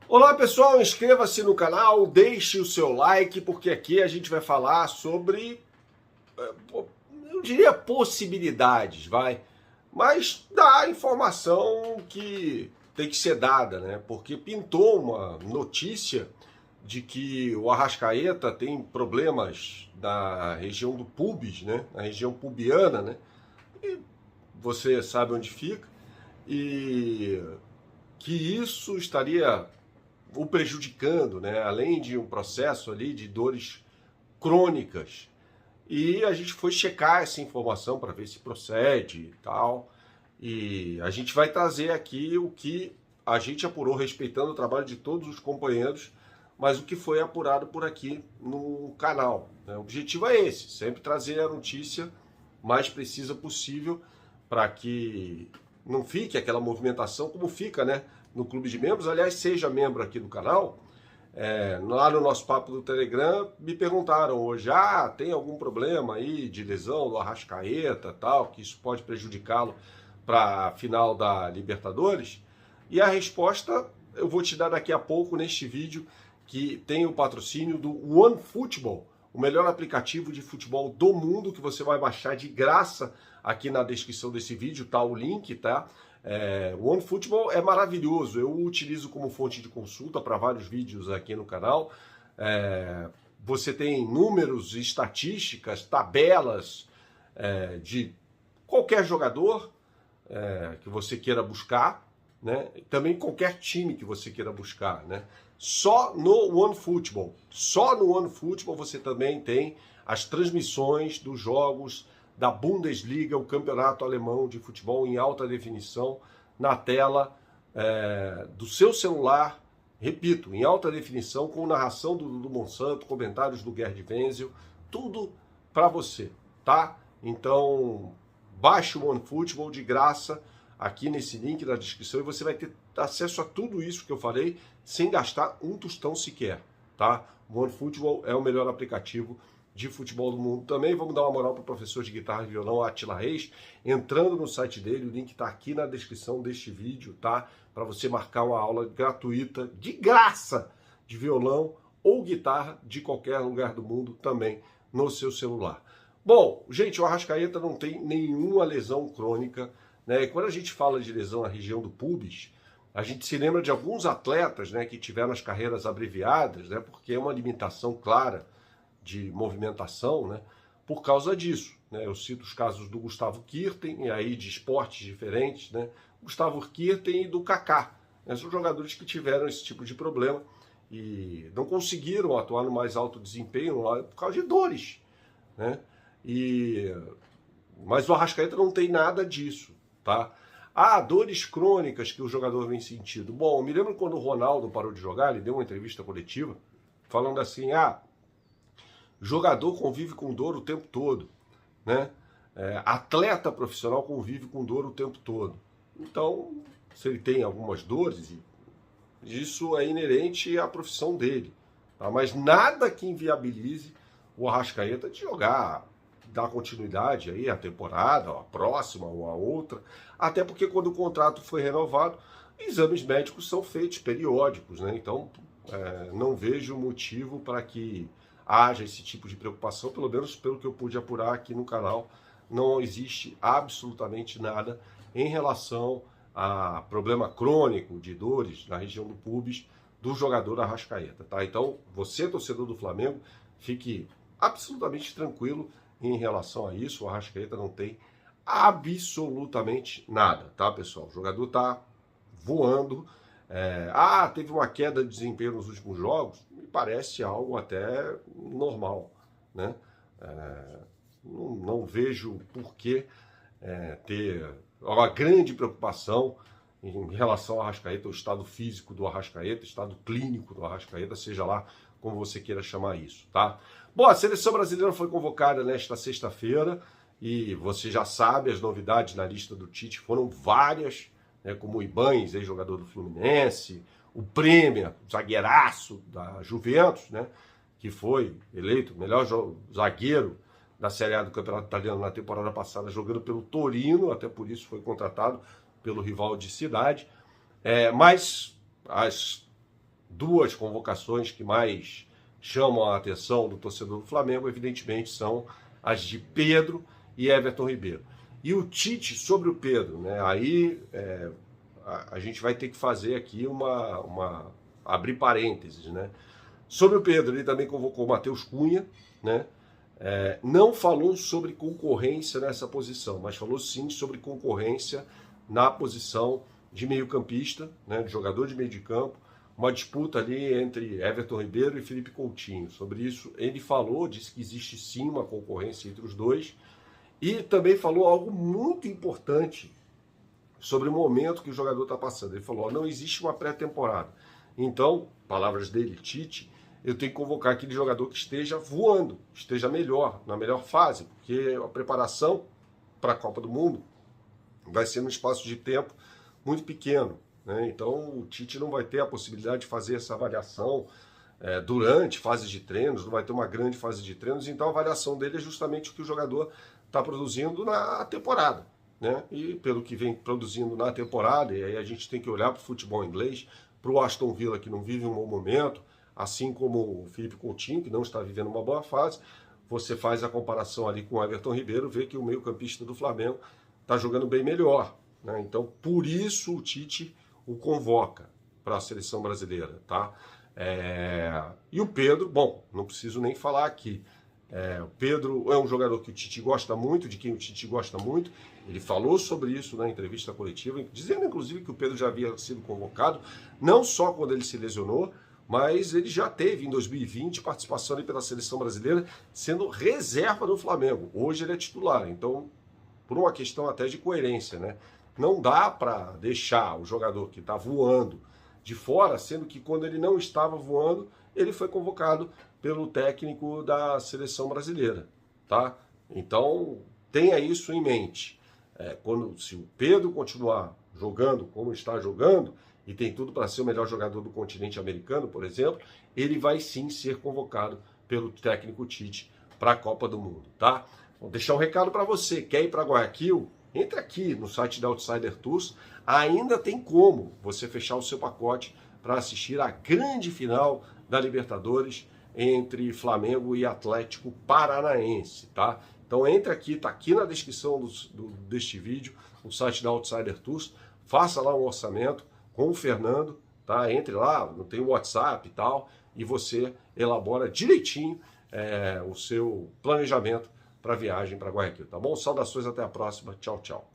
Olá pessoal, inscreva-se no canal, deixe o seu like, porque aqui a gente vai falar sobre, eu diria possibilidades, mas dá informação que tem que ser dada, né? Porque pintou uma notícia de que o Arrascaeta tem problemas na região do pubis, né? Na região pubiana, né? E você sabe onde fica, e que isso estaria o prejudicando, né? Além de um processo ali de dores crônicas. E a gente foi checar essa informação para ver se procede e tal. E a gente vai trazer aqui o que a gente apurou, respeitando o trabalho de todos os companheiros, mas o que foi apurado por aqui no canal, né? O objetivo é esse, sempre trazer a notícia mais precisa possível para que não fique aquela movimentação como fica, né, no clube de membros. Aliás, seja membro aqui do canal. Lá no nosso papo do Telegram me perguntaram hoje, tem algum problema aí de lesão do Arrascaeta, tal, que isso pode prejudicá-lo para a final da Libertadores? E a resposta eu vou te dar daqui a pouco neste vídeo, que tem o patrocínio do OneFootball, o melhor aplicativo de futebol do mundo, que você vai baixar de graça. Aqui na descrição desse vídeo tá o link, tá? O OneFootball é maravilhoso, eu utilizo como fonte de consulta para vários vídeos aqui no canal. Você tem números, estatísticas, tabelas de qualquer jogador que você queira buscar, né? Também qualquer time que você queira buscar, né? Só no OneFootball você também tem as transmissões dos jogos da Bundesliga, o campeonato alemão de futebol em alta definição, na tela do seu celular, repito, em alta definição, com narração do Monsanto, comentários do Gerd Wenzel, tudo para você, tá? Então, baixe o OneFootball de graça aqui nesse link na descrição e você vai ter acesso a tudo isso que eu falei sem gastar um tostão sequer, tá? O OneFootball é o melhor aplicativo de futebol do mundo também. Vamos dar uma moral para o professor de guitarra e violão Atila Reis, entrando no site dele, o link está aqui na descrição deste vídeo, tá? Para você marcar uma aula gratuita, de graça, de violão ou guitarra de qualquer lugar do mundo também no seu celular. Bom, gente, o Arrascaeta não tem nenhuma lesão crônica, né? E quando a gente fala de lesão na região do pubis, a gente se lembra de alguns atletas, né, que tiveram as carreiras abreviadas, né, porque é uma limitação clara de movimentação, né, por causa disso, né? Eu cito os casos do Gustavo Kuerten, e aí de esportes diferentes, né? Gustavo Kuerten e do Kaká, né? São jogadores que tiveram esse tipo de problema e não conseguiram atuar no mais alto desempenho lá por causa de dores, né? Mas o Arrascaeta não tem nada disso, tá? Dores crônicas que o jogador vem sentindo. Bom, eu me lembro quando o Ronaldo parou de jogar, ele deu uma entrevista coletiva falando assim, jogador convive com dor o tempo todo, né? Atleta profissional convive com dor o tempo todo. Então, se ele tem algumas dores, isso é inerente à profissão dele, tá? Mas nada que inviabilize o Arrascaeta de jogar, dar continuidade aí à temporada, a próxima ou a outra, até porque quando o contrato foi renovado, exames médicos são feitos periódicos, né? Então, não vejo motivo para que haja esse tipo de preocupação, pelo menos pelo que eu pude apurar aqui no canal, não existe absolutamente nada em relação a problema crônico de dores na região do pubis do jogador Arrascaeta, tá? Então, você, torcedor do Flamengo, fique absolutamente tranquilo em relação a isso. O Arrascaeta não tem absolutamente nada, tá, pessoal? O jogador tá voando. Teve uma queda de desempenho nos últimos jogos, me parece algo até normal, né? Não vejo por que ter uma grande preocupação em relação ao Arrascaeta, o estado físico do Arrascaeta, o estado clínico do Arrascaeta, seja lá como você queira chamar isso, tá? Bom, a seleção brasileira foi convocada nesta sexta-feira e você já sabe, as novidades na lista do Tite foram várias, né, como o Ibañez, ex-jogador do Fluminense, o Bremer, zagueiraço da Juventus, né, que foi eleito o melhor zagueiro da Série A do Campeonato Italiano na temporada passada, jogando pelo Torino, até por isso foi contratado pelo rival de cidade. Mas as duas convocações que mais chamam a atenção do torcedor do Flamengo, evidentemente, são as de Pedro e Everton Ribeiro. E o Tite sobre o Pedro, né? Aí a gente vai ter que fazer aqui abrir parênteses, né? Sobre o Pedro, ele também convocou o Matheus Cunha, né? Não falou sobre concorrência nessa posição, mas falou sim sobre concorrência na posição de meio-campista, né? De jogador de meio de campo, uma disputa ali entre Everton Ribeiro e Felipe Coutinho. Sobre isso ele falou, disse que existe sim uma concorrência entre os dois, e também falou algo muito importante sobre o momento que o jogador está passando. Ele falou, não existe uma pré-temporada. Então, palavras dele, Tite, eu tenho que convocar aquele jogador que esteja voando, esteja melhor, na melhor fase, porque a preparação para a Copa do Mundo vai ser num espaço de tempo muito pequeno, né? Então o Tite não vai ter a possibilidade de fazer essa avaliação durante fases de treinos, não vai ter uma grande fase de treinos, então a avaliação dele é justamente o que o jogador está produzindo na temporada, né? E pelo que vem produzindo na temporada, e aí a gente tem que olhar para o futebol inglês, para o Aston Villa, que não vive um bom momento, assim como o Felipe Coutinho, que não está vivendo uma boa fase. Você faz a comparação ali com o Everton Ribeiro, vê que o meio-campista do Flamengo está jogando bem melhor, né? Então, por isso o Tite o convoca para a seleção brasileira, tá? E o Pedro, bom, não preciso nem falar aqui. O Pedro é um jogador que o Tite gosta muito, de quem o Tite gosta muito. Ele falou sobre isso na entrevista coletiva, dizendo inclusive que o Pedro já havia sido convocado, não só quando ele se lesionou, mas ele já teve em 2020 participação ali pela seleção brasileira, sendo reserva do Flamengo. Hoje ele é titular, então por uma questão até de coerência, né? Não dá para deixar o jogador que está voando de fora, sendo que quando ele não estava voando, ele foi convocado pelo técnico da seleção brasileira, tá? Então tenha isso em mente. Se o Pedro continuar jogando como está jogando, e tem tudo para ser o melhor jogador do continente americano, por exemplo, ele vai sim ser convocado pelo técnico Tite para a Copa do Mundo, tá? Vou deixar um recado para você, quer ir para Guayaquil? Entre aqui no site da Outsider Tours, ainda tem como você fechar o seu pacote para assistir a grande final da Libertadores entre Flamengo e Atlético Paranaense, tá? Então entre aqui, tá aqui na descrição deste vídeo, o site da Outsider Tours, faça lá um orçamento com o Fernando, tá? Entre lá, não tem o WhatsApp e tal, e você elabora direitinho o seu planejamento para a viagem para Guayaquil, tá bom? Saudações, até a próxima, tchau, tchau.